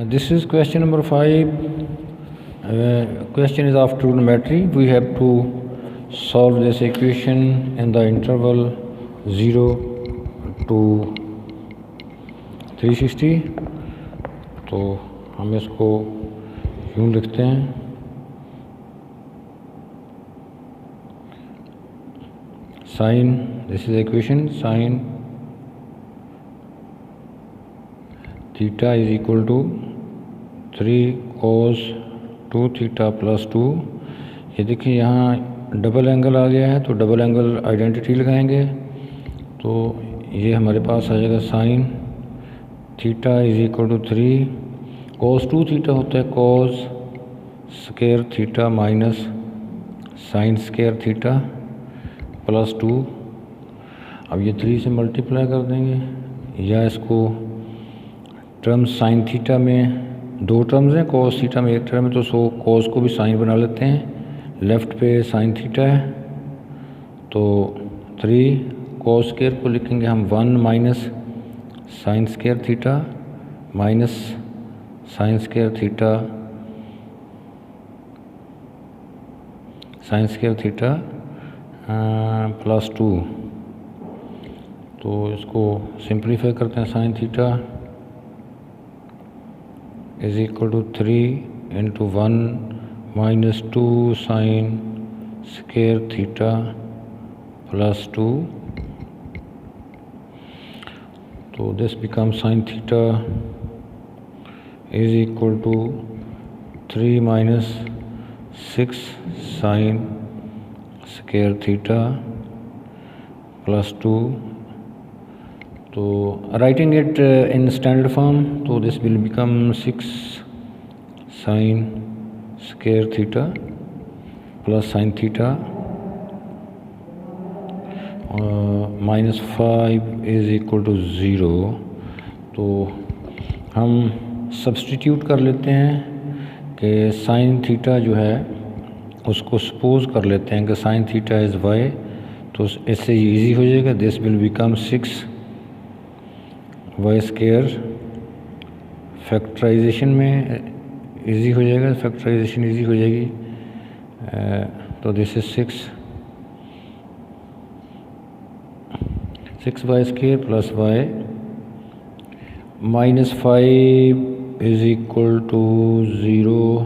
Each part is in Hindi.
This is question number 5. Question is of trigonometry. We have to solve this equation in the interval 0 to 360. तो हम इसको यूँ लिखते हैं, sin, this is equation, sin theta is equal to 3 cos 2 theta plus 2. ये देखिए यहाँ डबल एंगल आ गया है, तो डबल एंगल आइडेंटिटी लगाएंगे, तो ये हमारे पास आ जाएगा sin theta is equal to 3 cos 2 theta होता है cos square theta minus sin square theta plus 2. अब ये 3 से मल्टीप्लाई कर देंगे, या इसको टर्म साइन थीटा में दो टर्म्स हैं, cos थीटा में एक टर्म है, तो cos को भी साइन बना लेते हैं. लेफ़्ट पे साइन थीटा है, तो 3 cos स्क्वायर को लिखेंगे हम 1 minus sine square theta minus sine square theta plus 2. तो इसको सिंप्लीफाई करते हैं, sine theta is equal to 3 into 1 minus 2 sine square theta plus 2. तो this become sine theta is equal to 3 minus 6 sine square theta plus 2. तो writing it in standard form, तो this will become 6 sine square theta plus sine theta minus 5 is equal to 0. तो हम सब्स्टिट्यूट कर लेते हैं कि साइन थीटा जो है उसको सपोज कर लेते हैं कि साइन थीटा इज़ वाई, तो इससे इजी हो जाएगा. This will become 6 y square. Factorisation में इजी हो जाएगा, फैक्टराइजेशन इजी हो जाएगी. तो this is 6 y square plus y minus 5 is equal to 0.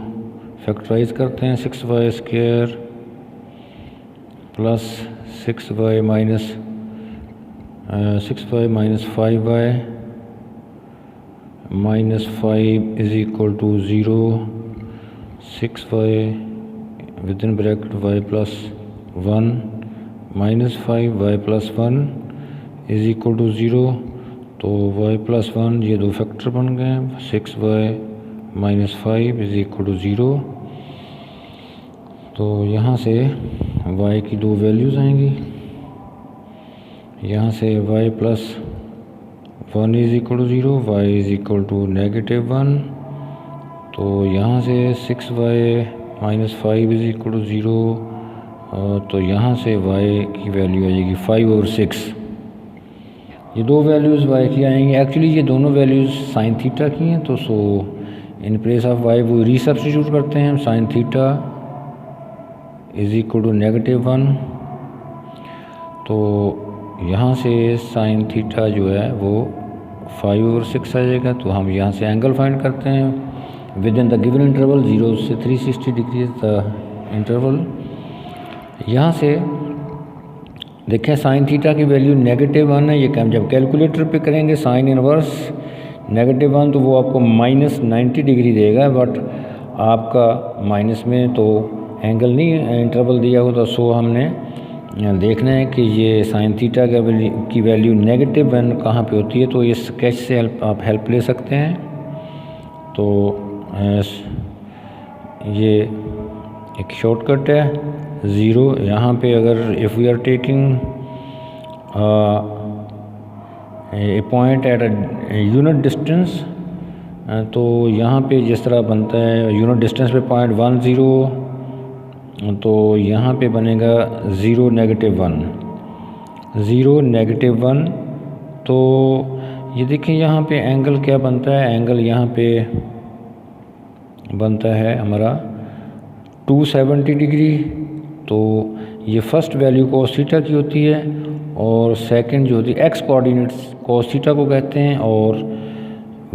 Factorise करते हैं, 6 y square plus 6 y minus 5 y minus 5 is equal to 0. 6 y with in bracket y plus 1 minus 5 y plus 1 is equal to 0. तो वाई प्लस 1 ये दो फैक्टर बन गए हैं. 6 y minus 5 is equal to 0. तो यहाँ से y की दो वैल्यूज़ आएंगी. यहाँ से y plus 1 is equal to 0, y is equal to -1. तो यहाँ से 6 y minus 5 is equal to 0. तो यहाँ से y की वैल्यू आ जाएगी 5 और 6. ये दो वैल्यूज़ y की आएंगी. एक्चुअली ये दोनों वैल्यूज़ साइन थीटा की हैं, तो so in place of y वो रीसब्स्टिट्यूट करते हैं. Sine theta is equal to -1. तो यहाँ से साइन थीटा जो है वो 5 और 6 आ जाएगा. तो हम यहाँ से एंगल फाइंड करते हैं with in the given interval 0 से 360 डिग्री द इंटरवल. यहाँ से देखें साइन थीटा की वैल्यू -1 है. ये हम जब कैलकुलेटर पे करेंगे साइन इनवर्स -1, तो वो आपको माइनस 90 डिग्री देगा. बट आपका माइनस में तो एंगल नहीं इंटरवल दिया होता, सो हमने देखना है कि ये साइन थीटा की वैल्यू -1 कहाँ पे होती है. तो ये स्केच से आप हेल्प ले सकते हैं. तो ये एक शॉर्टकट है 0. यहाँ पे अगर if we are taking a point at a unit distance, तो यहाँ पे जिस तरह बनता है यूनिट डिस्टेंस पे पॉइंट 1 0, तो यहाँ पे बनेगा 0 -1 0 -1. तो ये देखिए यहाँ पे एंगल क्या बनता है. एंगल यहाँ पे बनता है हमारा 270 डिग्री। तो ये फर्स्ट वैल्यू cos थीटा की होती है और सेकंड जो होती है एक्स कोऑर्डिनेट्स cos थीटा को कहते हैं और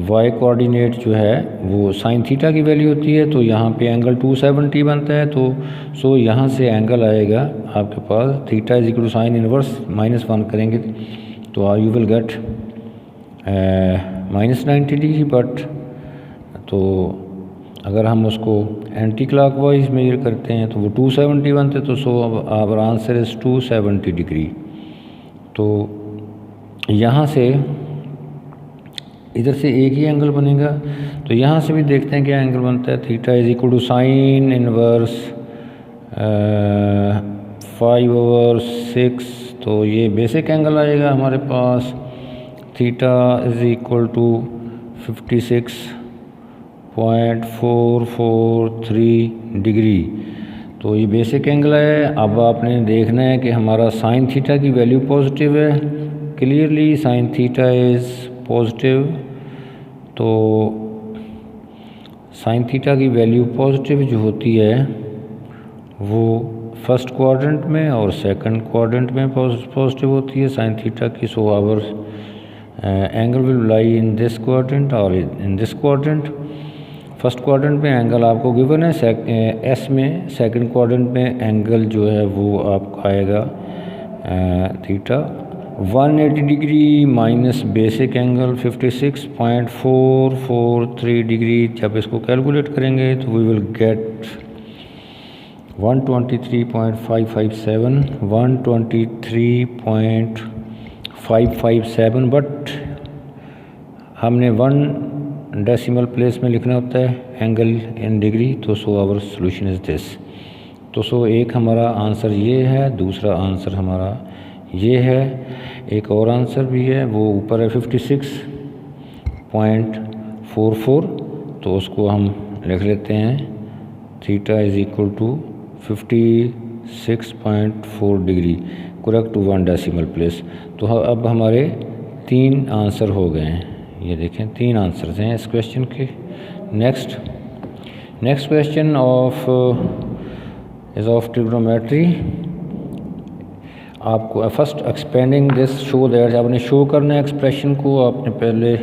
वाई कोऑर्डिनेट जो है वो साइन थीटा की वैल्यू होती है। तो यहाँ पे एंगल 270 बनता है। तो सो यहाँ से एंगल आएगा आपके पास theta is equal to sine inverse -1 करेंगे तो you will get -90 degree. But तो अगर हम उसको एंटी क्लॉकवाइज मेजर करते हैं तो वो 270 बनते, तो सो अब आवर आंसर इज़ 270 डिग्री। तो यहाँ से इधर से एक ही एंगल बनेगा, तो यहाँ से भी देखते हैं क्या एंगल बनता है। Theta is equal to sine inverse 5/6, तो ये बेसिक एंगल आएगा हमारे पास। Theta is equal to 56.443 degree, तो ये बेसिक एंगल है। अब आपने देखना है कि हमारा साइन थीटा की वैल्यू पॉजिटिव है। Clearly sine theta is positive, तो साइन थीटा की वैल्यू पॉजिटिव जो होती है वो फर्स्ट क्वाड्रेंट में और सेकंड क्वाड्रेंट में पॉजिटिव होती है साइन थीटा की। So our angle will lie in this quadrant और in this quadrant. First quadrant में एंगल आपको गिवन है एस में, सेकंड क्वाड्रेंट में एंगल जो है वो आपका आएगा theta 180 degree minus basic angle 56.443 degree. जब इसको कैलकुलेट करेंगे तो वी विल गेट 123.557 बट हमने 1 डेसिमल प्लेस में लिखना होता है एंगल इन डिग्री। तो so our solution is this. तो सो एक हमारा आंसर ये है, दूसरा आंसर हमारा ये है, एक और आंसर भी है वो ऊपर है 56.44, तो उसको हम लिख लेते हैं theta is equal to 56.4 degree correct to 1 decimal place. तो अब हमारे 3 आंसर हो गए हैं, ये देखें 3 आंसर्स हैं इस क्वेश्चन के। Next question is of trigonometry. आपको first expanding this show that, आपने शो करना है एक्सप्रेशन को, आपने पहले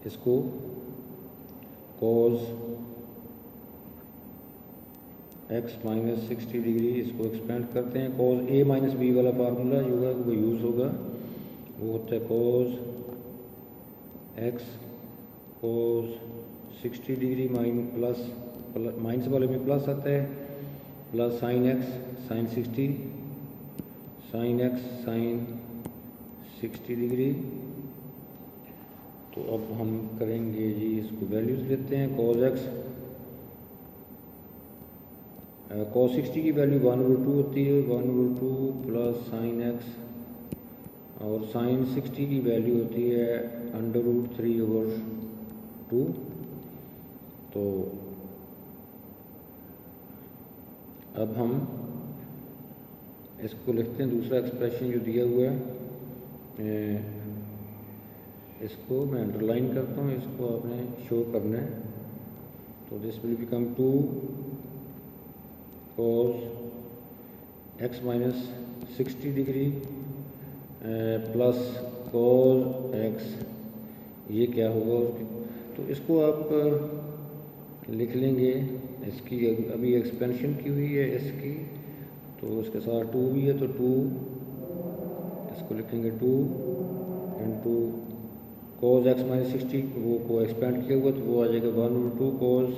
इसको cos x माइनस 60 डिग्री इसको एक्सपेंड करते हैं। cos a माइनस बी वाला फार्मूला जो होगा वो यूज़ होगा, वो होता है cos x cos 60 degree minus वाले में प्लस आता है, plus sine x sine 60 sine x sine 60 degree. तो अब हम करेंगे जी, इसको वैल्यूज़ लेते हैं। cos 60 की वैल्यू 1/2 होती है, 1/2 प्लस साइन एक्स, और साइन 60 की वैल्यू होती है √3/2। तो अब हम इसको लिखते हैं, दूसरा एक्सप्रेशन जो दिया हुआ है इसको मैं अंडरलाइन करता हूँ, इसको आपने शो करना है। तो this will become 2 cos x minus 60 degree plus cos x, ये क्या होगा। तो इसको आप लिख लेंगे, इसकी अभी एक्सपेंशन की हुई है इसकी, तो उसके साथ 2 भी है, तो 2 इसको लिखेंगे 2 इंटू cos x माइनस 60 वो को एक्सपेंड किया हुआ, तो वो आ जाएगा 1/2 cos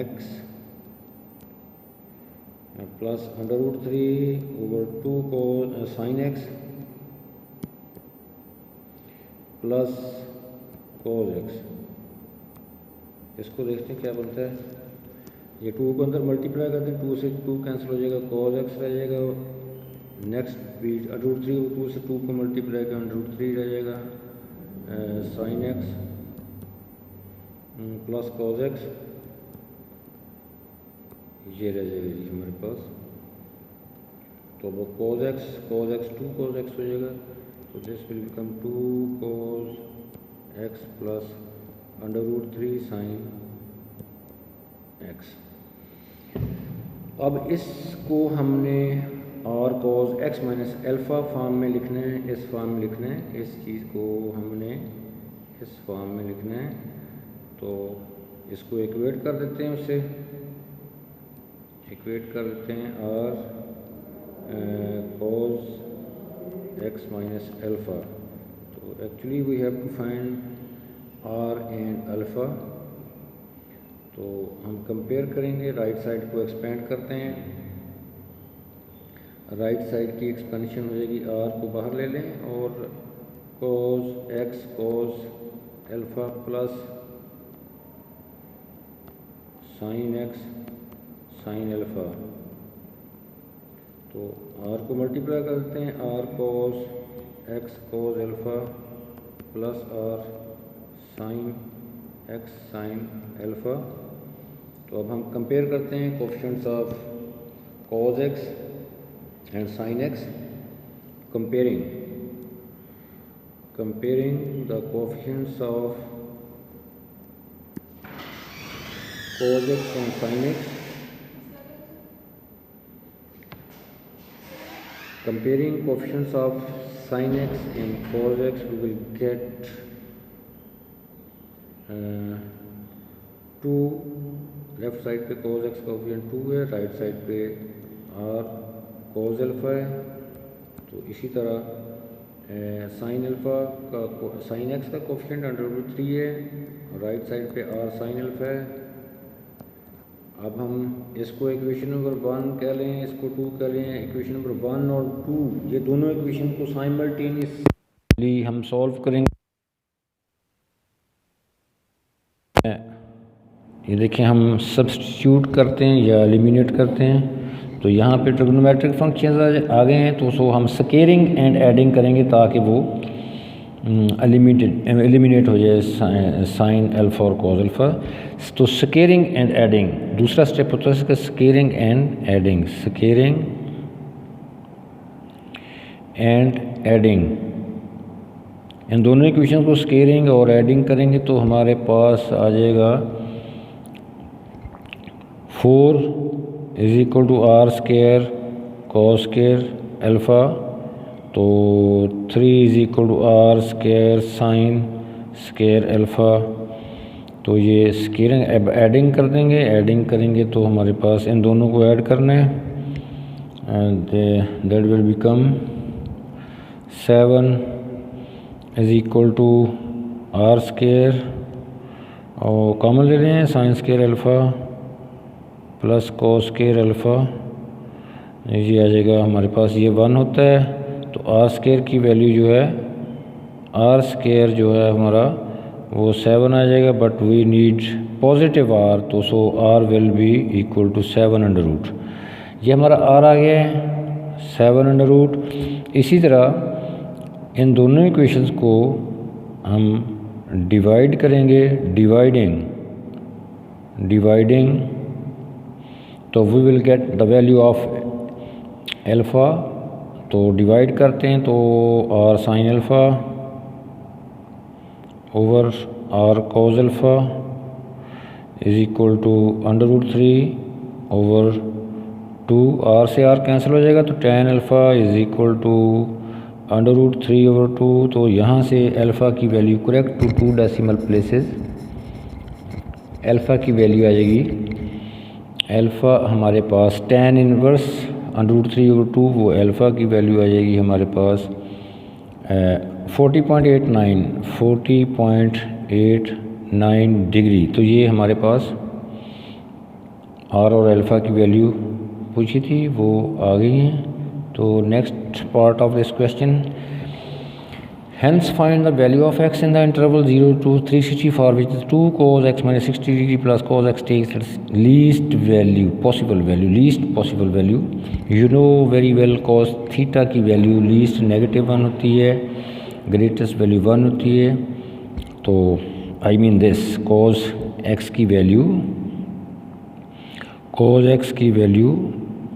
x plus √3/2 cos sine x plus cos x। इसको देखते हैं क्या बनता है। ये 2 को अंदर मल्टीप्लाई करते हैं, 2 से 2 कैंसिल हो जाएगा, cos x रह जाएगा। नेक्स्ट भी √3 2 से 2 को मल्टीप्लाई करें, √3 रह जाएगा, sine x plus cos x, ये रह जाएगा जी हमारे पास। तो अब cos x 2 cos x हो जाएगा, तो this will become 2 cos x plus √3 sine x. अब इसको हमने और cos x minus alpha form में लिखना है, इस फॉर्म में लिखना है, इस चीज़ को हमने इस फॉर्म में लिखना है। तो इसको इक्वेट कर देते हैं, उससे इक्वेट कर देते हैं और cos x माइनस अल्फ़ा। तो actually we have to find r and alpha. तो हम कंपेयर करेंगे, राइट साइड को एक्सपेंड करते हैं, राइट साइड की एक्सपेंशन हो जाएगी, r को बाहर ले लें और cos x cos alpha plus sine x sine alpha. तो r को मल्टीप्लाई कर देते हैं, r cos x cos alpha plus r sine x sine alpha. तो अब हम कंपेयर करते हैं coefficients of cos x and sin x, comparing the coefficients of cos x and sin x. Comparing coefficients of sin x and cos x, we will get 2, left side पे cos x का कोफिशिएंट 2 है, राइट साइड पे r cos अल्फ़ा है। तो इसी तरह साइन अल्फ़ा का साइन x का कोफिशिएंट √3 है, राइट साइड पे r साइन अल्फ़ा है। अब हम इसको इक्वेशन नंबर 1 कह लें, इसको 2 कह लें। इक्वेशन नंबर 1 और 2 ये दोनों इक्वेशन को साइमल्टेनियसली हम सॉल्व करेंगे। ये देखें, हम सब्स्टिट्यूट करते हैं या एलिमिनेट करते हैं। तो यहाँ पे ट्रिग्नोमेट्रिक फंक्शंस आ गए हैं, तो सो हम स्केयरिंग एंड एडिंग करेंगे ताकि वो एलिमिनेट हो जाए साइन अल्फ़ा और कॉस अल्फ़ा। तो स्केयरिंग एंड एडिंग दूसरा स्टेप होता है इसका, squaring and adding. Squaring and adding, इन दोनों इक्वेशन को स्केयरिंग और एडिंग करेंगे तो हमारे पास आ जाएगा 4 = r square cos square alpha. तो 3 = r square sine square alpha. तो ये स्केयरिंग अब एडिंग कर देंगे, एडिंग करेंगे तो हमारे पास इन दोनों को ऐड करना है and that will become 7 = r square और कॉमन ले रहे हैं sine square alpha plus cos square alpha. ये आ जाएगा हमारे पास, ये 1 होता है तो r स्केयर की वैल्यू जो है, r स्केयर जो है हमारा वो 7 आ जाएगा, but we need positive r, तो so r will be equal to 7√। ये हमारा r आ गया है 7√। इसी तरह इन दोनों इक्वेशंस को हम डिवाइड करेंगे, डिवाइडिंग तो we will get the value of alpha. तो डिवाइड करते हैं तो r sine alpha over r cos alpha = √3 over 2, r से r कैंसिल हो जाएगा तो tan अल्फ़ा = √3 ओवर 2। तो यहाँ से अल्फ़ा की value correct to 2 decimal places alpha की वैल्यू आ जाएगी। अल्फ़ा हमारे पास tan इनवर्स √3 ओवर 2, वो अल्फ़ा की वैल्यू आ जाएगी हमारे पास 40.89 डिग्री। तो ये हमारे पास r और अल्फ़ा की वैल्यू पूछी थी वो आ गई हैं। तो next part of this question, hence find the value of x in the interval 0 to 360 for which 2 cos x minus 60 degree plus cos x takes its least possible value। you know very well cos theta की वैल्यू लीस्ट -1 होती है, ग्रेटेस्ट वैल्यू 1 होती है। तो I mean this cos x की वैल्यू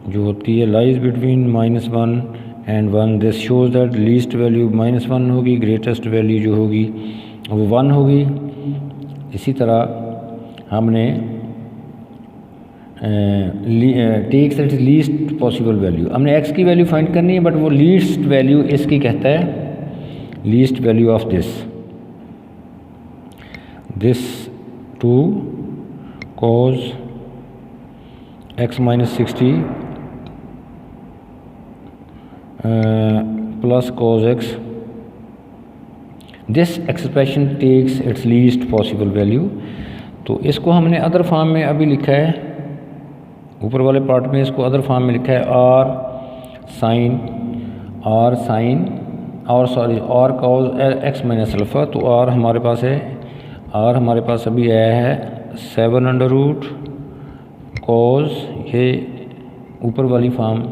जो होती है lies between -1 and 1। This shows that least value -1 होगी, ग्रेटेस्ट वैल्यू जो होगी वो 1 होगी। इसी तरह हमने takes its least possible value, हमने x की वैल्यू फाइंड करनी है, बट वो लीस्ट वैल्यू इसकी कहता है least value of this two cos x minus 60 plus cos x, this expression takes its least possible value. तो इसको हमने अदर फॉर्म में अभी लिखा है, ऊपर वाले पार्ट में इसको अदर फॉर्म में लिखा है R cos x minus alpha. तो आर हमारे पास है, आर हमारे पास अभी आया है 7 अंडर रूट कॉज, ये ऊपर वाली फॉर्म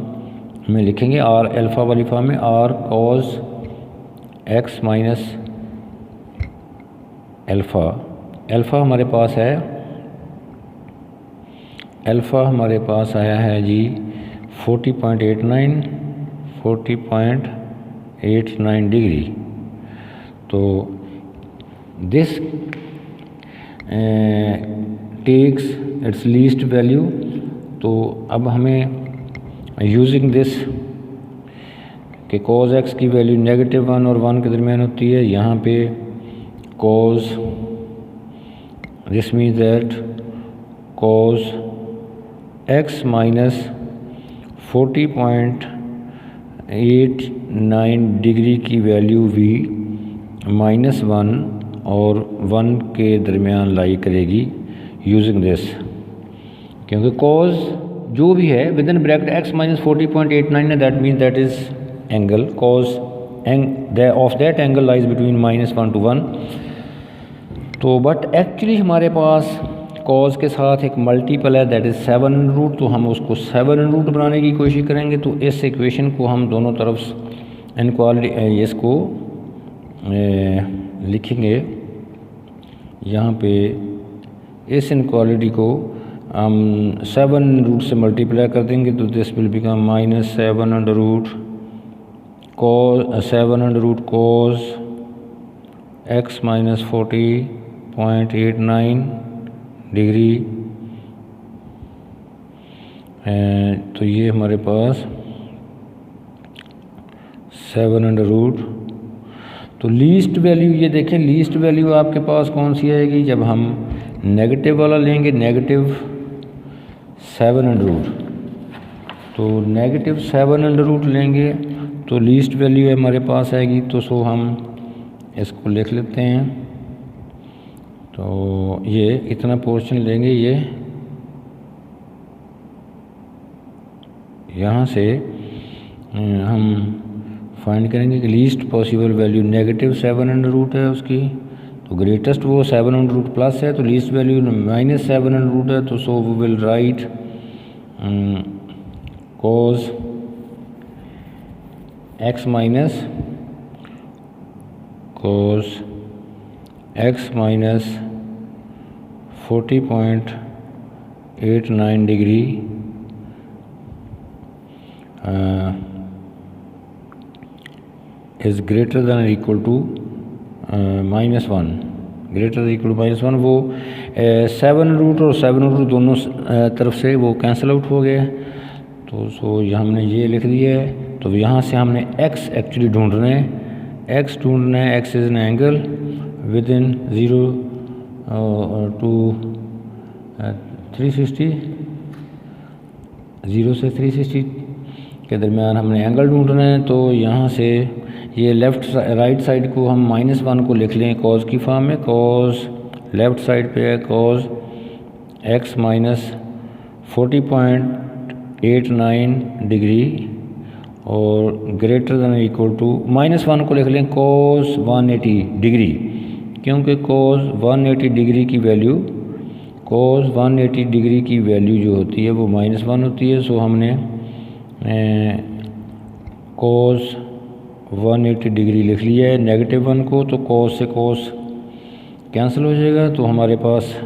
में लिखेंगे, आर अल्फ़ा वाली फॉर्म में R cos x minus alpha. Alpha हमारे पास है, अल्फ़ा हमारे पास आया है जी 40.89 डिग्री। तो this takes its least value. तो अब हमें यूजिंग दिस कि cos x की वैल्यू -1 और 1 के दरमियान होती है, यहाँ पे cos, this means that cos x minus 40.89 degree की वैल्यू भी -1 और 1 के दरमियान लाई करेगी यूजिंग दिस, क्योंकि cos जो भी है with in bracket x minus 40.89 है, that means that is angle cos of that angle lies between -1 to 1। तो बट एक्चुअली हमारे पास cos के साथ एक मल्टीपल है, दैट इज़ 7 रूट। तो हम उसको 7 रूट बनाने की कोशिश करेंगे। तो इस इक्वेशन को हम दोनों तरफ इनक्वालिटी इसको लिखेंगे यहाँ पे, इस इनक्वालिटी को हम 7 रूट से मल्टीप्लाई कर देंगे। तो this will become -7 under root cos x minus 40.89 degree. तो ये हमारे पास 7 अंडर रूट। तो लीस्ट वैल्यू, ये देखें लीस्ट वैल्यू आपके पास कौन सी आएगी, जब हम नेगेटिव वाला लेंगे, -7 अंडर रूट। तो -7 अंडर रूट लेंगे तो लीस्ट वैल्यू हमारे पास आएगी। तो सो हम इसको लिख लेते हैं। तो ये इतना पोर्शन लेंगे, ये यहाँ से हम फाइंड करेंगे कि least possible value -7 under root है उसकी। तो ग्रेटेस्ट वो 7 अंडर रूट प्लस है, तो लीस्ट वैल्यू -7 अंडर रूट है। तो so we will write cos x minus 40.89 degree is greater than equal to -1, greater equal to -1। वो 7 रूट और 7 रूट दोनों तरफ से वो कैंसिल आउट हो गए। तो सो हमने ये लिख दिया है। तो यहाँ से हमने x एक्चुअली ढूंढना है, x is an angle with in 0 to 360, 0 से 360 के दरमियान हमने एंगल ढूंढना है। तो यहाँ से ये राइट साइड को हम -1 को लिख लें cos की फॉर्म में। cos लेफ़्ट साइड पे है cos x माइनस 40.89 डिग्री और ग्रेटर दैन इक्वल टू -1 को लिख लें cos 180 डिग्री, क्योंकि cos 180 डिग्री की वैल्यू जो होती है वो -1 होती है। सो हमने cos 180 डिग्री लिख लिया है -1 को। तो cos से cos कैंसिल हो जाएगा। तो हमारे पास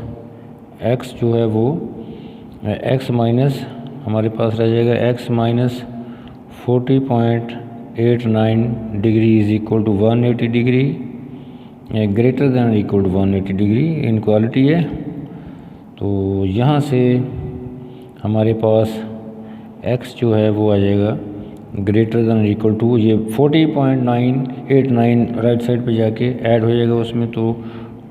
x जो है वो x माइनस हमारे पास रह जाएगा x minus 40.89 degree is equal to 180 degree. Greater than equal to 180 degree inequality है। तो यहाँ से हमारे पास x जो है वो आ जाएगा ग्रेटर दैन इक्वल टू, ये 40.989 राइट साइड पे जाके ऐड हो जाएगा उसमें, तो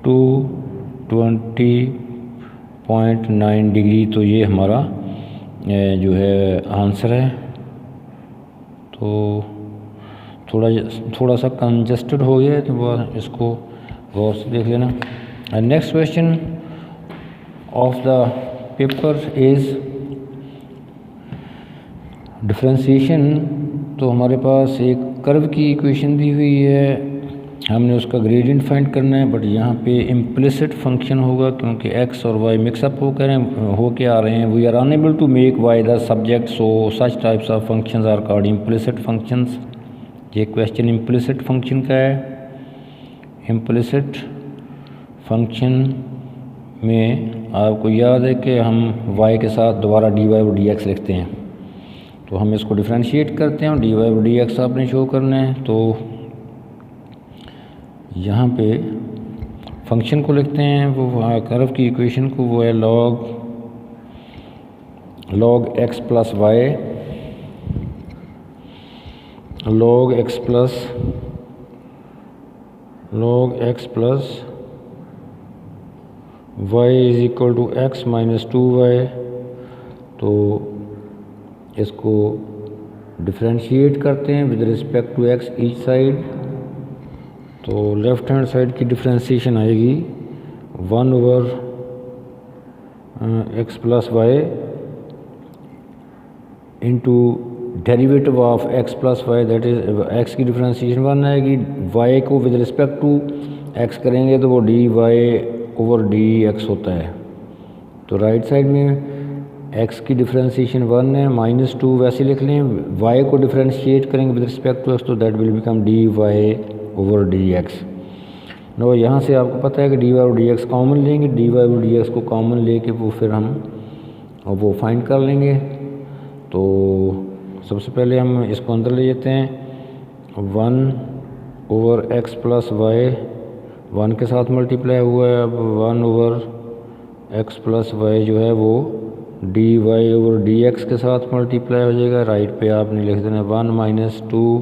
220.9 डिग्री। तो ये हमारा जो है आंसर है। तो थोड़ा सा कंजस्टेड हो गया है, तो वह इसको गौर से देख लेना। Next question of the paper is differentiation. तो हमारे पास एक कर्व की इक्वेशन दी हुई है, हमने उसका ग्रेडियंट फाइंड करना है, बट यहाँ पे इम्प्लिसिट फंक्शन होगा क्योंकि x और y मिक्सअप होके आ रहे हैं। We are unable to make y the subject, so such types of functions are called implicit functions. ये क्वेश्चन इम्प्लिसिट फंक्शन का है। इम्प्लिसिट फंक्शन में आपको याद है कि हम y के साथ दोबारा dy और dx लिखते हैं, तो हम इसको डिफ्रेंशिएट करते हैं और dy और dx आपने शो करना है। तो यहाँ पे फंक्शन को लिखते हैं, वो कर्व की इक्वेशन को, वो है log x plus y, log x plus y is equal to x minus 2y। तो इसको डिफ्रेंशिएट करते हैं with respect to x each side. तो लेफ्ट हैंड साइड की डिफ्रेंशिएशन आएगी 1/x plus y into derivative of x plus y, that is x की डिफ्रेंशिएशन 1 आएगी, y को विद रिस्पेक्ट टू x करेंगे तो वो dy/dx होता है। तो राइट साइड में x की डिफ्रेंशिएशन 1 है, -2 वैसे लिख लें, y को डिफ्रेंशिएट करेंगे विद रिस्पेक्ट टू x, तो that will become dy/dx। No यहाँ से आपको पता है कि dy और dx कॉमन लेंगे, dy और dx को कॉमन लेके वो फिर हम वो फाइंड कर लेंगे। तो सबसे पहले हम इसको अंदर ले जाते हैं, 1/x प्लस वाई 1 के साथ मल्टीप्लाई हुआ है, अब 1/x प्लस वाई जो है वो dy/dx के साथ मल्टीप्लाई हो जाएगा। राइट पे आपने लिख देना 1 माइनस 2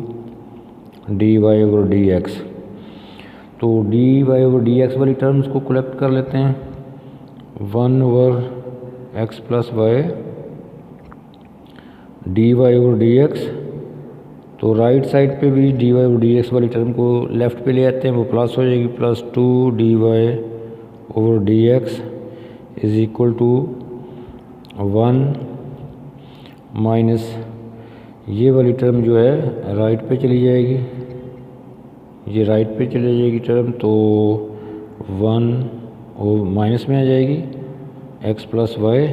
dy/dx। तो dy/dx वाली टर्म्स को कलेक्ट कर लेते हैं, 1/x प्लस वाई dy/dx। तो राइट साइड पे भी dy/dx वाली टर्म को लेफ़्ट पे ले आते हैं, वो प्लस हो जाएगी, plus 2 dy/dx is equal to 1 minus ये वाली टर्म जो है राइट पे चली जाएगी, ये राइट पे चली जाएगी टर्म, तो 1 और माइनस में आ जाएगी x प्लस वाई।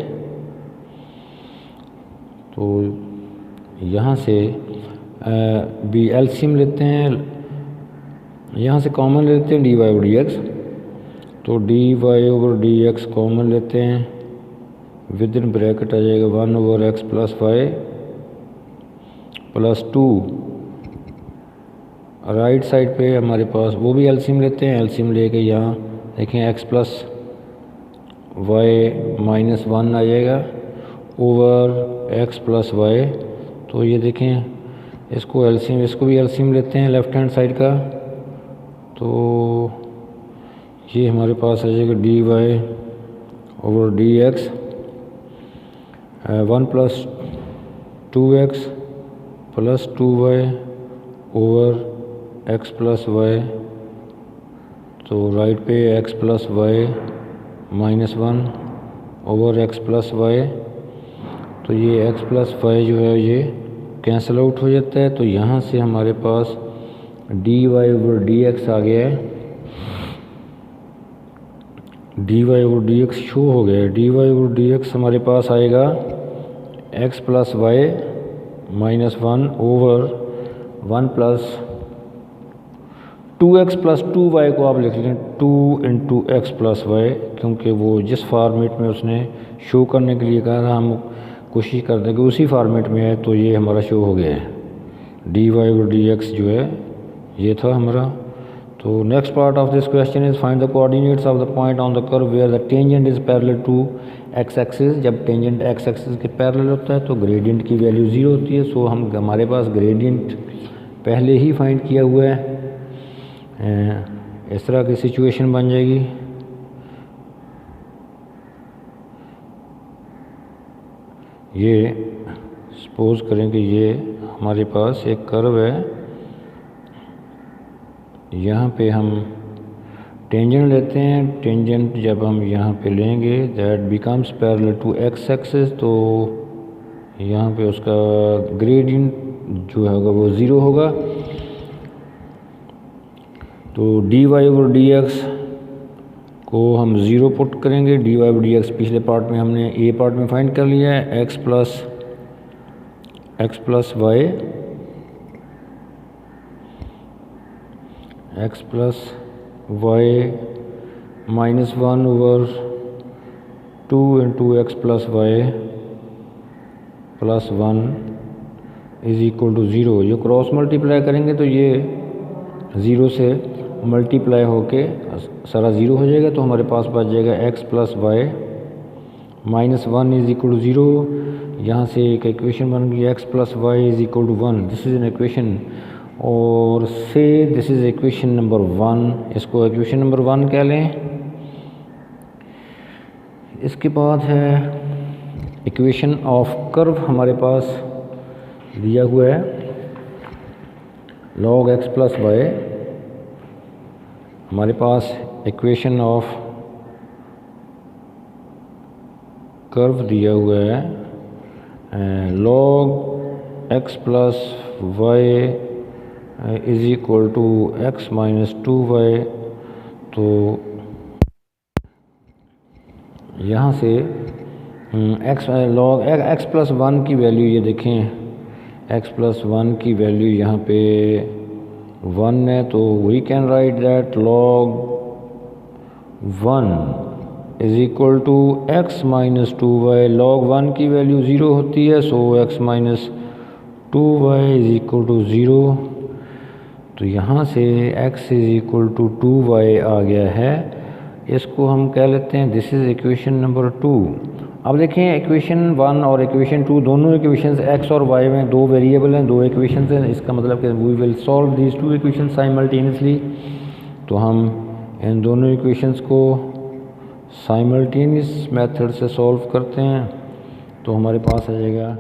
तो यहाँ से भी एलसीएम लेते हैं, यहाँ से कॉमन लेते हैं dy/dx। तो dy/dx कॉमन लेते हैं, विद इन ब्रैकेट आ जाएगा 1/x plus y plus 2। Right side पे हमारे पास वो भी एलसीएम लेते हैं, एलसीएम लेके यहाँ देखें x प्लस वाई माइनस 1 आ जाएगा ओवर x प्लस वाई। तो ये देखें इसको एलसीएम, इसको भी एलसीएम लेते हैं लेफ्ट हैंड साइड का, तो ये हमारे पास आ जाएगा dy/dx 1 plus 2x plus 2y over x plus y. तो राइट पे x plus y minus 1 over x plus y. तो ये x प्लस वाई जो है ये कैंसिल आउट हो जाता है। तो यहाँ से हमारे पास dy/dx आ गया है, dy/dx शो हो गया है। dy/dx हमारे पास आएगा x plus y minus 1 over 1 plus 2x plus 2y को आप लिख लें 2 इंटू एक्स प्लस वाई, क्योंकि वो जिस फॉर्मेट में उसने शो करने के लिए कहा था हम कोशिश करते हैं कि उसी फॉर्मेट में है। तो ये हमारा शो हो गया है, dy/dx जो है ये था हमारा। तो next part of this question is find the coordinates of the point on the curve where the tangent is parallel to x axis. जब टेंजेंट एक्स एक्सिस के पैरेलल होता है तो ग्रेडियंट की वैल्यू 0 होती है। सो हमारे पास ग्रेडियंट पहले ही फाइंड किया हुआ है। इस तरह की सिचुएशन बन जाएगी। ये सपोज करें कि ये हमारे पास एक कर्व है, यहाँ पे हम टेंजेंट लेते हैं। टेंजेंट जब हम यहाँ पे लेंगे that becomes parallel to x axis, तो यहाँ पे उसका ग्रेडियंट जो होगा वो 0 होगा। तो dy और dx को हम 0 पुट करेंगे। dy और dx पिछले पार्ट में हमने ए पार्ट में फाइंड कर लिया है, x plus y minus 1 over 2 into x plus y plus 1 is equal to 0। जो क्रॉस मल्टीप्लाई करेंगे तो ये 0 से मल्टीप्लाई होके सारा 0 हो जाएगा, तो हमारे पास बच जाएगा x plus y minus 1 is equal to 0। यहाँ से एक इक्वेशन बन गई x plus y is equal to 1। This is an equation, और से दिस इज इक्वेशन नंबर 1। इसको इक्वेशन नंबर 1 कह लें। इसके बाद है इक्वेशन ऑफ कर्व हमारे पास दिया हुआ है log x प्लस वाई। हमारे पास इक्वेशन ऑफ कर्व दिया हुआ है log x plus y is equal to x minus 2y। तो यहाँ से log x प्लस 1 की वैल्यू ये देखें, x प्लस 1 की वैल्यू यहाँ पे 1 है, तो we can write that log 1 is equal to x minus 2y। log 1 की वैल्यू 0 होती है, so x minus 2y is equal to 0। तो यहाँ से x is equal to 2y आ गया है। इसको हम कह लेते हैं दिस इज़ इक्वेशन नंबर 2। अब देखें इक्वेशन 1 और इक्वेशन 2 दोनों इक्वेशंस x और y में दो वेरिएबल हैं, दो इक्वेशंस हैं। इसका मतलब कि we will solve these two equation simultaneously. तो हम इन दोनों इक्वेशंस को साइमल्टेनियस मेथड से सॉल्व करते हैं। तो हमारे पास आ जाएगा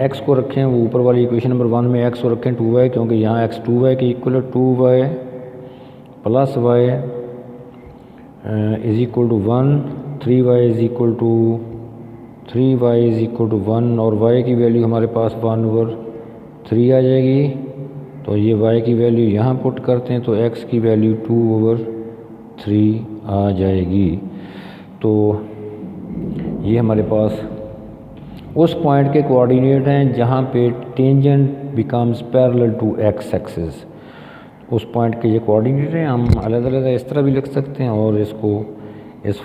x को रखें वो ऊपर वाली इक्वेशन नंबर 1 में x को रखें 2y, क्योंकि यहाँ x 2y के इक्वल है। 2y plus y is equal to 1, 3y is equal to 3y is equal to 1, और y की वैल्यू हमारे पास 1 ओवर 3 आ जाएगी। तो ये y की वैल्यू यहाँ पुट करते हैं, तो x की वैल्यू 2 ओवर 3 आ जाएगी। तो ये हमारे पास उस पॉइंट के कोऑर्डिनेट हैं जहाँ पे tangent becomes parallel to x axis. उस पॉइंट के ये कोऑर्डिनेट हैं। हम अलग अलग इस तरह भी लिख सकते हैं, और इसको इस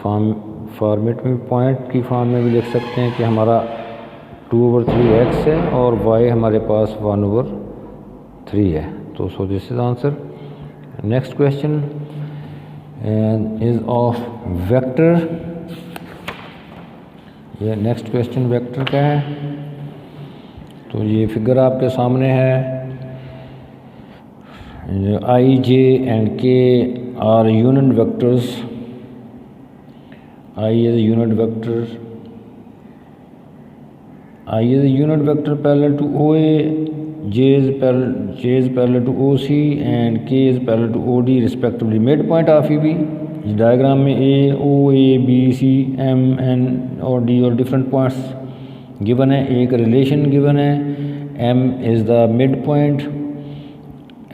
फॉर्मेट में पॉइंट की फॉर्म में भी लिख सकते हैं कि हमारा 2 ओवर 3 एक्स है और y हमारे पास 1 ओवर 3 है। तो so this is answer. Next question is of vector. ये नेक्स्ट क्वेश्चन वेक्टर का है। तो ये फिगर आपके सामने है। I, J and K are unit vectors. I is a unit vector. I is a unit vector parallel to OA. J is parallel to OC and K is parallel to OD respectively. Midpoint of EB. इस डायग्राम में A, O, A, B, C, M, N और D और डिफरेंट पॉइंट्स गिवन है। एक रिलेशन गिवन है, M is the mid point,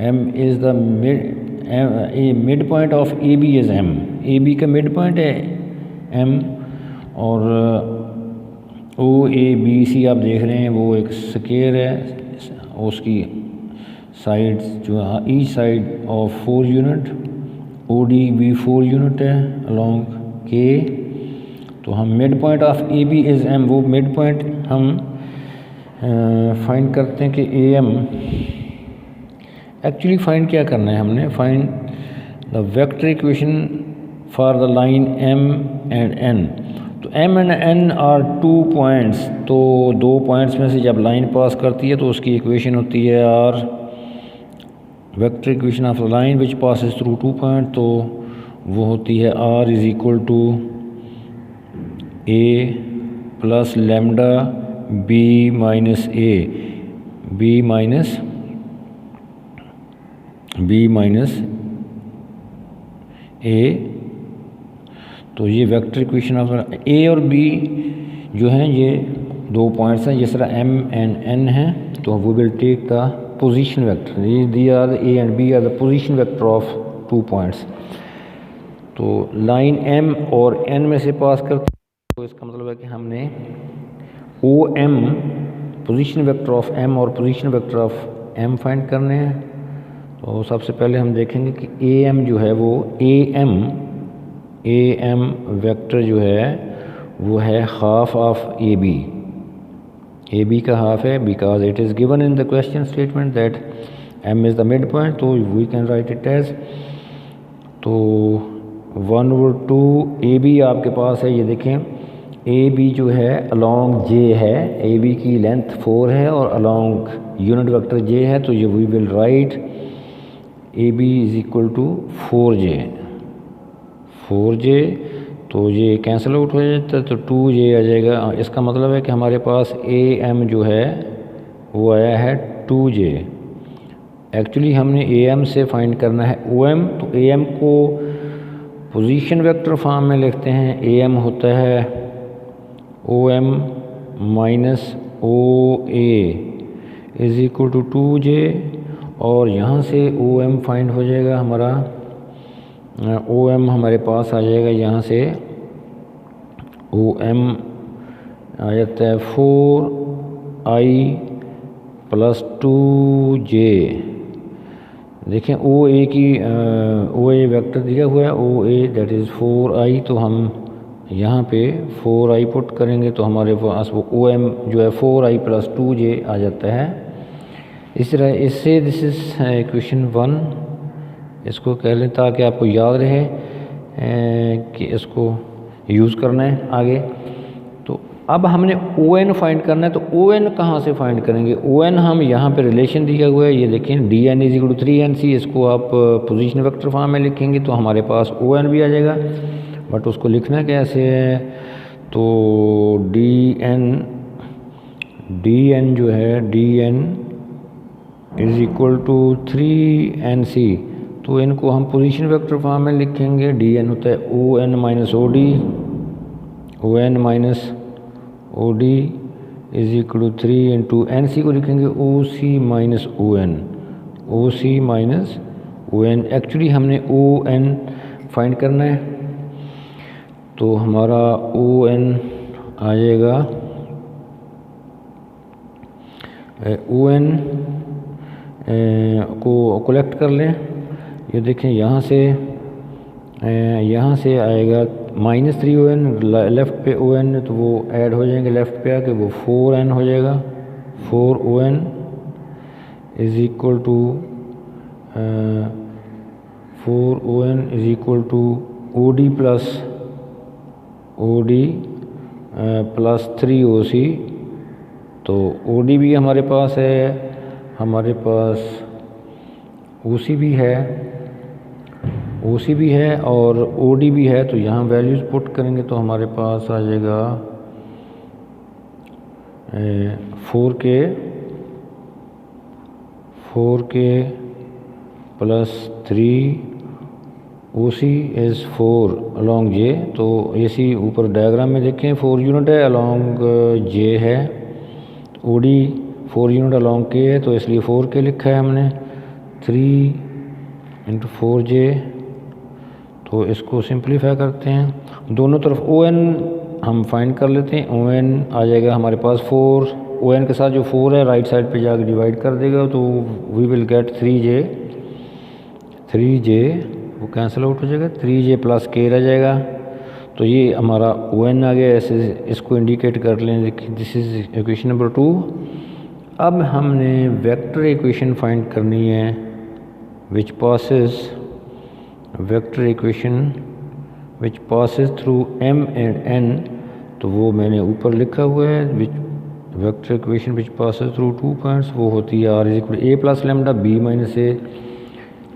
M is the mid point of AB is M। AB का मिड पॉइंट है M, और OABC आप देख रहे हैं वो एक स्क्वायर है, उसकी साइड्स जो each side of 4 unit. OD भी 4 यूनिट है अलोंग K। तो हम mid point of AB is M, वो मिड पॉइंट हम फाइंड करते हैं कि AM एक्चुअली फाइंड क्या करना है हमने, find the vector equation for the line m and n। तो m and n are 2 points, तो 2 पॉइंट्स में से जब लाइन पास करती है तो उसकी इक्वेशन होती है r, vector equation of the line which passes through 2 point, तो वो होती है r is equal to a plus lambda b minus a, b minus a। तो ये वेक्टर इक्वेशन ऑफ a और b जो हैं ये 2 पॉइंट्स हैं, जिस तरह m एंड n हैं, तो we will take the position vector, the are a and b are the position vector of 2 points. तो लाइन m और n में से पास करते हैं, तो इसका मतलब है कि हमने OM position vector of m और position vector of m find करने हैं। तो सबसे पहले हम देखेंगे कि AM जो है वो AM वेक्टर जो है वो है हाफ ऑफ AB का हाफ है, because it is given in the question statement that m is the midpoint, तो we can write it as, तो 1/2 AB आपके पास है। ये देखें AB जो है अलॉन्ग J है, AB की लेंथ 4 है और अलॉन्ग यूनिट वेक्टर J है, तो ये we will write AB is equal to 4J, तो ये कैंसिल आउट हो जाता है, तो 2J आ जाएगा। इसका मतलब है कि हमारे पास AM जो है वो आया है 2J। एक्चुअली हमने AM से फाइंड करना है OM, तो AM को पोजीशन वेक्टर फॉर्म में लिखते हैं। AM होता है OM minus OA is equal to 2J, और यहाँ से OM फाइंड हो जाएगा हमारा, OM हमारे पास आ जाएगा, यहाँ से OM आ जाता है 4i प्लस 2J। देखें OA की OA वेक्टर दिया हुआ है, OA दैट इज़ 4i, तो हम यहाँ पे 4i पुट करेंगे तो हमारे पास वो OM जो है 4i प्लस 2J आ जाता है। इस तरह इससे दिस इज़ इक्वेशन 1, इसको कह लें ताकि आपको याद रहे कि इसको यूज़ करना है आगे। तो अब हमने ON फाइंड करना है, तो ON कहाँ से फाइंड करेंगे? ON हम यहाँ पे रिलेशन दिया हुआ है, ये देखें DN is equal to 3NC, इसको आप पोजीशन वेक्टर फॉर्म में लिखेंगे तो हमारे पास ON भी आ जाएगा। बट उसको लिखना कैसे है? तो DN जो है DN is equal to 3NC, तो इनको हम पोजीशन वेक्टर फॉर्म में लिखेंगे। DN होता है ON minus OD is equal to 3 into NC को लिखेंगे OC माइनस ON। एक्चुअली हमने ON फाइंड करना है, तो हमारा ON आ जाएगा ON को कलेक्ट कर लें। ये देखें यहाँ से आएगा -3ON, लेफ़्ट पे ON, तो वो ऐड हो जाएंगे लेफ़्ट पे आके, वो 4N हो जाएगा। 4ON is equal to 4ON is equal to OD plus 3OC। तो OD भी हमारे पास है, हमारे पास OC भी है और OD भी है, तो यहाँ वैल्यूज़ पुट करेंगे तो हमारे पास आ जाएगा 4K plus 3OC is 4 along J। तो AC ऊपर डायग्राम में देखें 4 यूनिट है, अलॉन्ग J है, OD 4 यूनिट अलॉन्ग K है, तो इसलिए 4K लिखा है हमने। 3 इंटू 4J, तो इसको सिंप्लीफाई करते हैं, दोनों तरफ ON हम फाइंड कर लेते हैं। ON आ जाएगा हमारे पास 4, ON के साथ जो 4 है राइट साइड पे जाकर डिवाइड कर देगा, तो वी विल गेट 3J वो कैंसिल आउट हो जाएगा, 3J प्लस K रह जाएगा। तो ये हमारा ON आ गया, ऐसे इसको इंडिकेट कर लें, दिस इज़ इक्वेशन नंबर 2। अब हमने वेक्टर इक्वेशन फाइंड करनी है which passes vector equation which passes through m and n, तो वो मैंने ऊपर लिखा हुआ है, which vector equation which passes through 2 points, वो होती है r is equal a plus lambda b minus a।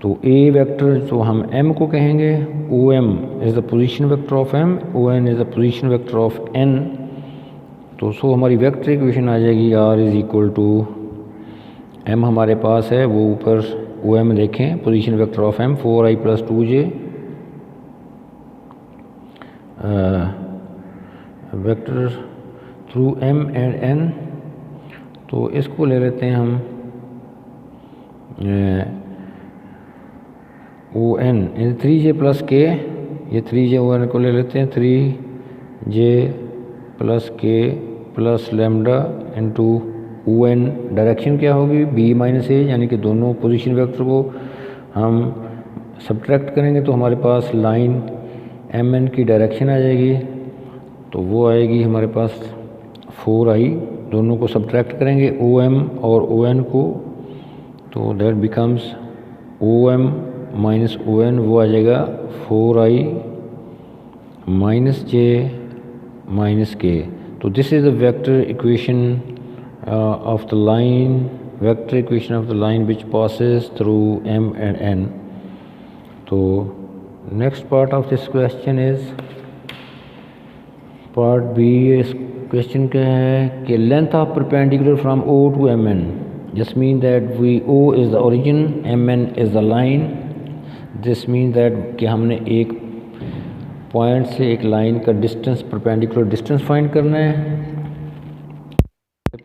तो a वेक्टर जो हम m को कहेंगे, o m is the position vector of m, o n is the position vector of n। तो सो हमारी वेक्टर इक्वेशन आ जाएगी r is equal to m हमारे पास है, वो ऊपर ओ एम देखें, position vector of m 4i plus 2j, vector through m and n। तो इसको ले लेते हैं हम ओ एन इन 3j प्लस k, ये 3j ओ एन को ले लेते हैं 3j plus k plus lambda into O N. Direction क्या होगी b माइनस ए, यानी कि दोनों पोजीशन वेक्टर को हम सब्ट्रैक्ट करेंगे तो हमारे पास लाइन एम एन की डायरेक्शन आ जाएगी, तो वो आएगी हमारे पास 4i, दोनों को सब्ट्रैक्ट करेंगे ओ एम और ओ एन को, तो that becomes O M minus O N, वो आ जाएगा 4i minus j minus k। तो this is the vector equation of the line, vector equation of the line which passes through m and n। तो next part of this question is part B। इस question क्या है कि length of perpendicular from O to mn, just mean that O is the origin, mn is the line। this means that कि हमने एक पॉइंट से एक लाइन का डिस्टेंस, परपेंडिकुलर डिस्टेंस फाइंड करना है।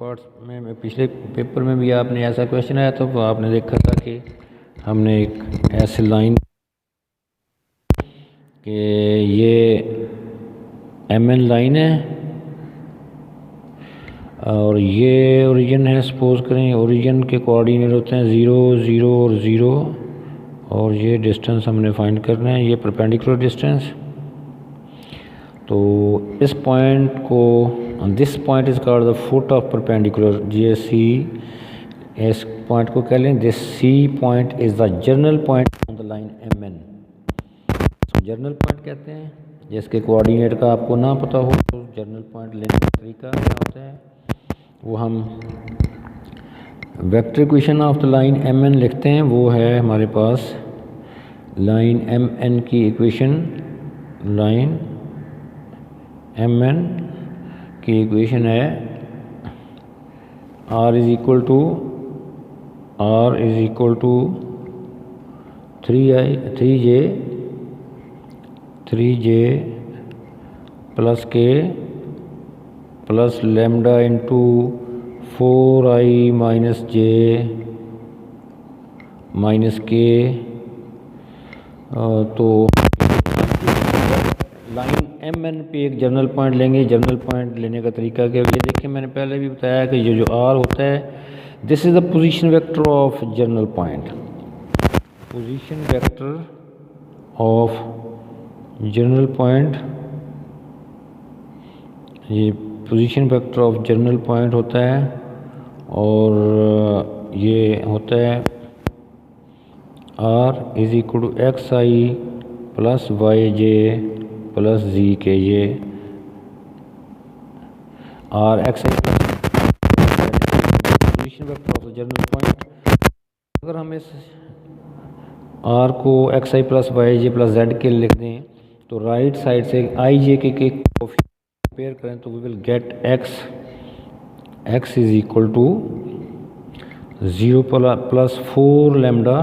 पार्ट्स में पिछले पेपर में भी आपने ऐसा क्वेश्चन आया था, तो आपने देखा था कि हमने एक ऐसी लाइन कि ये एम एन लाइन है और ये ओरिजिन है, सपोज करें ओरिजिन के कोऑर्डिनेट होते हैं 0 0 और 0, और ये डिस्टेंस हमने फाइंड करना है, ये परपेंडिकुलर डिस्टेंस। तो इस पॉइंट को, this point is called the foot of perpendicular, ये सी, इस पॉइंट को कह लें this C point is the general point on the line M N. General point कहते हैं, जिसके कोऑर्डिनेट का आपको ना पता हो तो जर्नल पॉइंट लेने का तरीका क्या होता है, वो हम vector equation of the line M N लिखते हैं। वो है हमारे पास लाइन एम एन की इक्वेशन, लाइन एम एन की इक्वेशन है r is equal to 3j plus k plus lambda into 4i minus j minus k। तो लाइन एम एन पे एक जर्नल पॉइंट लेंगे। जर्नल पॉइंट लेने का तरीका क्या है, ये देखिए मैंने पहले भी बताया कि ये जो आर होता है, this is the position vector of general point. Position vector of general point, ये position vector of general point होता है, और ये होता है r is equal to x I plus y J plus z k, ये r x i position vector of the general point. अगर हम इस आर को एक्स आई प्लस वाई जे प्लस जेड के लिख दें, तो राइट साइड से आई जे के कंपेयर करें तो we will get x is equal to 0 plus 4 lambda,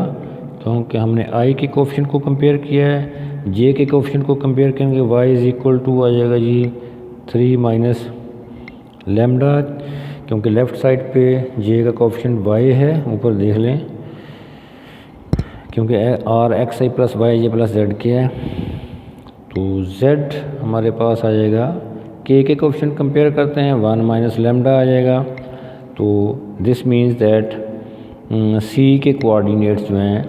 क्योंकि हमने आई के कोफिशिएंट को कंपेयर किया है। जे के कोफिशिएंट को कंपेयर करेंगे, वाई इज इक्वल टू आ जाएगा जी 3 माइनस लेमडा, क्योंकि लेफ़्ट साइड पे जे का कोफिशिएंट वाई है, ऊपर देख लें, क्योंकि आर एक्स आई प्लस वाई जे प्लस जेड के है। तो जेड हमारे पास आ जाएगा, के कोफिशिएंट कंपेयर करते हैं 1 माइनस लेमडा आ जाएगा। तो दिस मीन्स दैट सी के कोऑर्डिनेट्स जो हैं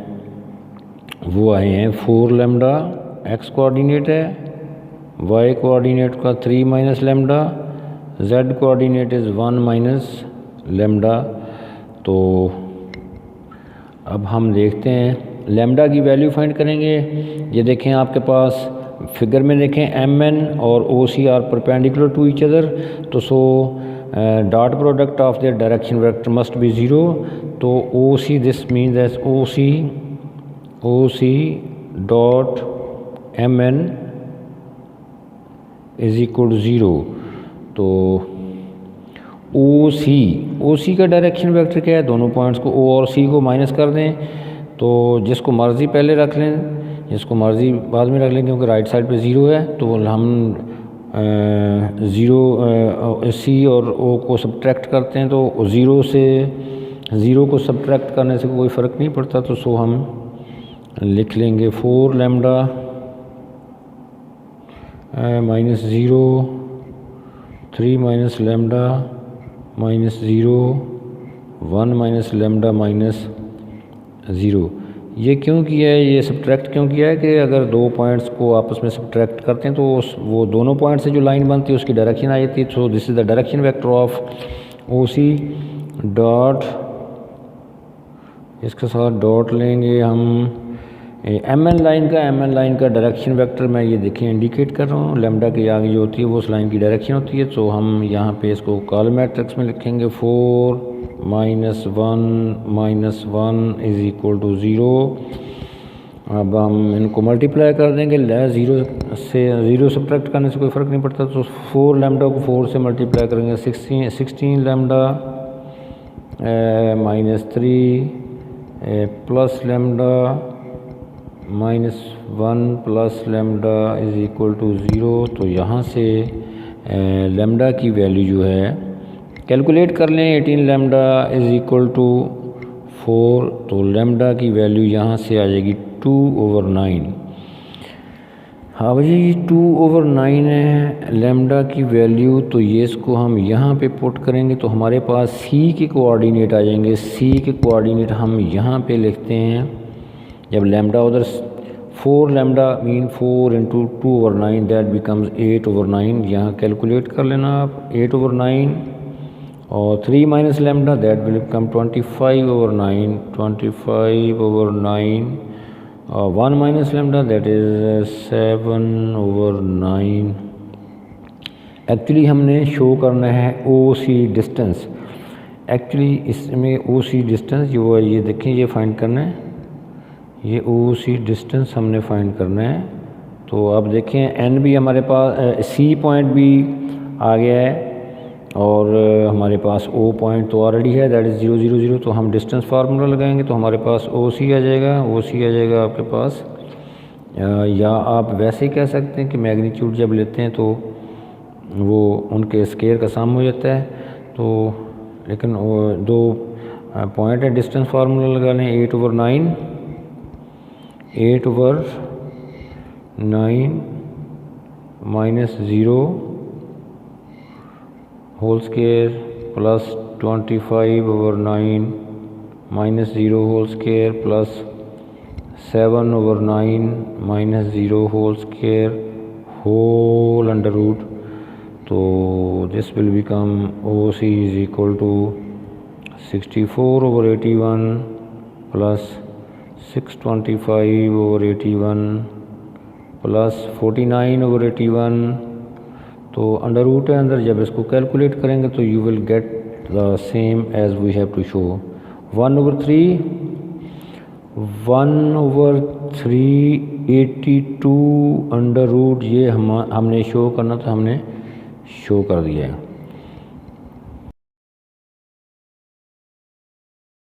वो आए हैं 4 लेमडा, एक्स कोऑर्डिनेट है, वाई कोऑर्डिनेट का 3 minus lambda, Z coordinate is 1 minus lambda. तो अब हम देखते हैं लैम्डा की वैल्यू फाइंड करेंगे। ये देखें आपके पास फिगर में देखें MN और OC are perpendicular to each other, तो so dot product of their direction vector must be 0। तो OC this means as OC dot MN is equal to 0। तो OC का डायरेक्शन वेक्टर क्या है, दोनों पॉइंट्स को O और C को माइनस कर दें, तो जिसको मर्ज़ी पहले रख लें, जिसको मर्ज़ी बाद में रख लें, क्योंकि राइट साइड पे 0 है, तो हम 0 C और O को सब्ट्रैक्ट करते हैं, तो 0 को सब्ट्रैक्ट करने से कोई फ़र्क नहीं पड़ता, तो सो हम लिख लेंगे 4 lambda minus 0, 3 minus lambda minus 0, 1 minus lambda minus 0। ये क्यों किया है, ये सब्ट्रैक्ट क्यों किया है कि अगर दो पॉइंट्स को आपस में सब्ट्रैक्ट करते हैं तो वो दोनों पॉइंट से जो लाइन बनती है उसकी डायरेक्शन आ जाती है। So this is the direction vector of OC dot, इसके साथ डॉट लेंगे हम MN लाइन का डायरेक्शन वेक्टर मैं ये देखिए इंडिकेट कर रहा हूँ, लैम्डा के आगे जो होती है वो उस लाइन की डायरेक्शन होती है। तो हम यहाँ पे इसको कॉलम मैट्रिक्स में लिखेंगे 4 माइनस 1 इज़ इक्वल टू 0। अब हम इनको मल्टीप्लाई कर देंगे, 0 सब्ट्रैक्ट करने से कोई फ़र्क नहीं पड़ता, तो 4 लैम्डा को 4 से मल्टीप्लाई करेंगे 16 lambda minus 3 plus lambda minus 1 plus lambda is equal to 0। तो यहाँ से लैम्डा की वैल्यू जो है कैलकुलेट कर लें, 18 लैम्डा इज़ इक्वल टू 4। तो लैम्डा की वैल्यू यहाँ से आ जाएगी 2/9। हाँ भाई, 2/9 है लैम्डा की वैल्यू। तो ये इसको हम यहाँ पे पुट करेंगे तो हमारे पास C के कोऑर्डिनेट आ जाएंगे। C के कोऑर्डिनेट हम यहाँ पे लिखते हैं, जब लैम्डा उधर 4 lambda mean 4 into 2/9 that becomes 8/9। यहाँ कैलकुलेट कर लेना आप 8/9 और 3 minus lambda that will become 25/9 और 1 minus lambda that is 7/9। Actually हमने शो करना है OC डिस्टेंस। एक्चुअली इसमें OC डिस्टेंस जो है ये देखें, ये फाइंड करना है, ये OC डिस्टेंस हमने फाइंड करना है। तो अब देखें N भी हमारे पास, C पॉइंट भी आ गया है और हमारे पास O पॉइंट तो ऑलरेडी है, दैट इज़ 0 0 0। तो हम डिस्टेंस फार्मूला लगाएंगे तो हमारे पास OC आ जाएगा आपके पास, या आप वैसे ही कह सकते हैं कि मैग्नीट्यूड जब लेते हैं तो वो उनके स्केयर का सम हो जाता है। तो लेकिन दो पॉइंट है, डिस्टेंस फार्मूला लगा लें 8/9 minus 0 whole square plus 25/9 minus 0 whole square plus 7/9 minus 0 whole square whole under root. तो this will become OC is equal to 64/81 plus 625/81 plus 49/81। तो अंडर रूट है अंदर, जब इसको कैलकुलेट करेंगे तो you will get the same as we have to show 1/3 82 under root. ये हमने शो करना था, हमने शो कर दिया है।